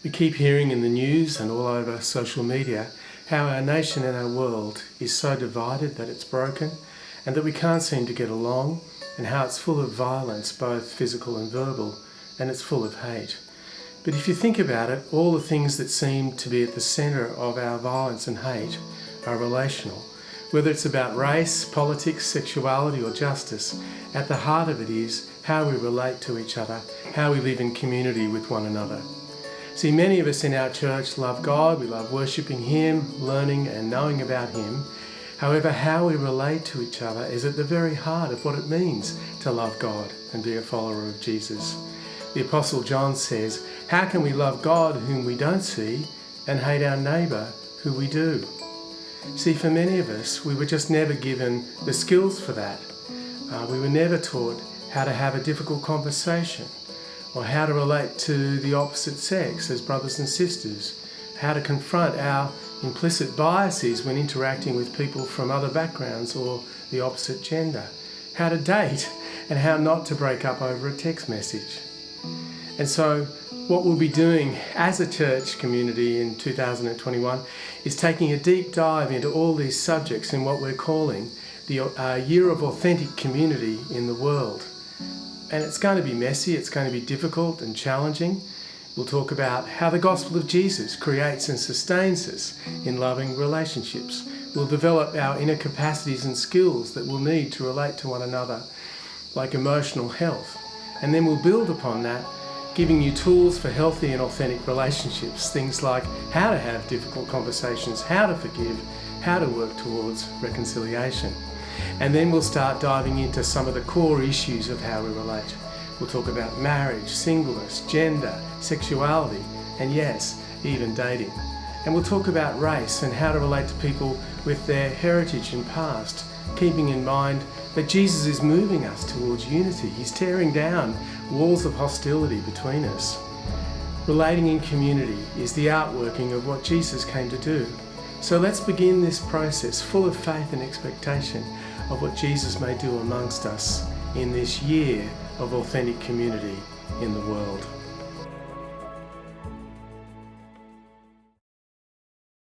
We keep hearing in the news and all over social media how our nation and our world is so divided that it's broken and that we can't seem to get along, and how it's full of violence, both physical and verbal, and it's full of hate. But if you think about it, all the things that seem to be at the centre of our violence and hate are relational. Whether it's about race, politics, sexuality or justice, at the heart of it is how we relate to each other, how we live in community with one another. See, many of us in our church love God, we love worshipping Him, learning and knowing about Him. However, how we relate to each other is at the very heart of what it means to love God and be a follower of Jesus. The Apostle John says, "How can we love God whom we don't see and hate our neighbour who we do?" See, for many of us, we were just never given the skills for that. We were never taught how to have a difficult conversation, or how to relate to the opposite sex as brothers and sisters, how to confront our implicit biases when interacting with people from other backgrounds or the opposite gender, how to date, and how not to break up over a text message. And so what we'll be doing as a church community in 2021 is taking a deep dive into all these subjects in what we're calling the Year of Authentic Community in the World. And it's going to be messy, it's going to be difficult and challenging. We'll talk about how the gospel of Jesus creates and sustains us in loving relationships. We'll develop our inner capacities and skills that we'll need to relate to one another, like emotional health. And then we'll build upon that, giving you tools for healthy and authentic relationships, things like how to have difficult conversations, how to forgive, how to work towards reconciliation. And then we'll start diving into some of the core issues of how we relate. We'll talk about marriage, singleness, gender, sexuality, and yes, even dating. And we'll talk about race and how to relate to people with their heritage and past, keeping in mind that Jesus is moving us towards unity. He's tearing down walls of hostility between us. Relating in community is the outworking of what Jesus came to do. So let's begin this process full of faith and expectation of what Jesus may do amongst us in this year of authentic community in the world.